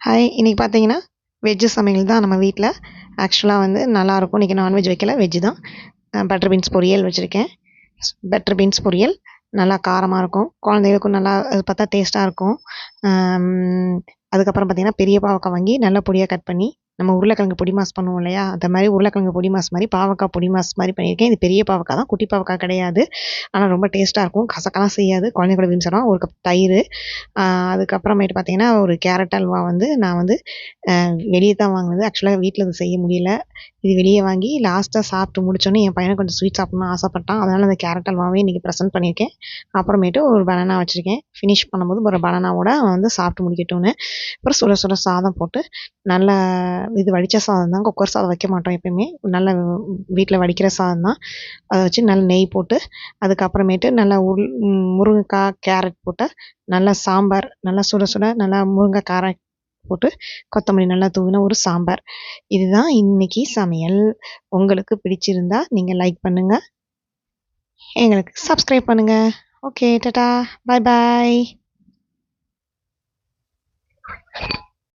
Hi! இன்னைக்கு பார்த்தீங்கன்னா, veg சமையல் தான் நம்ம வீட்ல. ஆக்சுவலா வந்து நல்லாருக்கும். இன்னைக்கு நான்வெஜ் வைக்கல, வெஜ்ஜு தான். பட்டர் பீன்ஸ் பொரியல் வச்சிருக்கேன். பட்டர் பீன்ஸ் பொரியல் நல்லா காரமா இருக்கும். குழந்தைகளுக்கும் நல்லா அது பார்த்தா டேஸ்ட்டா இருக்கும். அம் அதுக்கப்புறம் பார்த்தீங்கன்னா, பெரிய பாவக்காய் வாங்கி நல்லா பொடியா கட் பண்ணி, நம்ம உருளைக்கிழங்கு பொடி மாஸ் பண்ணுவோம் இல்லையா? அந்த மாரி உருளைக்கிழங்கு பொடி மாஸ் மாரி, பாவக்காய் பொடி மாஸ் மாரி பண்ணியிருக்கேன். இது பெரிய பாவக்காய் தான், குட்டி பாவக்காய் கிடையாது. ஆனா ரொம்ப டேஸ்ட்டா இருக்கும். கசக்கலாம் செய்யாது. குழந்தைங்க கூட விரும்பி சாப்பிடுவாங்க. 1 கப் தயிரு, அ அதுக்கப்புறமேட்டு பார்த்தீங்கன்னா, ஒரு கேரட் அல்வா வந்து நான் வந்து வெளிய தான் வாங்குனது. ஆக்சுவலா வீட்ல இது செய்ய முடியல. இது வெளிய வாங்கி லாஸ்ட்டா சாப்பிட்டு முடிச்சோனே, என் பையனுக்கு கொஞ்சம் ஸ்வீட் சாப்பிடணும்னு ஆசைப்பட்டான். அதனால அந்த கேரட் அல்வாவே இன்னைக்கு ப்ரெசென்ட் பண்ணியிருக்கேன். அப்புறமேட்டு ஒரு பனானா வச்சிருக்கேன். ஃபினிஷ் பண்ணும்போது ஒரு பனானாவோட அவன் வந்து சாப்பிட்டு முடிக்கட்டும்னு. அப்புறம் சுட சுட சாதம் போட்டு, நல்லா இது வடிச்ச சாதம் தான். குக்கர் சாதம் வைக்க மாட்டோம் எப்பயுமே. நல்ல வீட்ல வடிக்கிற சாதம் தான். அத வச்சு நல்ல நெய் போட்டு, அதுக்கப்புறமேட்டு நல்லா முருங்கக்காய், கேரட் போட்டு, நல்லா சாம்பார், நல்லா சுட சுட நல்லா முருங்கை காரம் போட்டு, கொத்தமல்லி நல்லா தூவின ஒரு சாம்பார். இதுதான் இன்னைக்கு சமையல். உங்களுக்கு பிடிச்சிருந்தா நீங்க லைக் பண்ணுங்க. எங்களுக்கு சப்ஸ்கிரைப் பண்ணுங்க. ஓகே. டாடா. பாய் பாய்.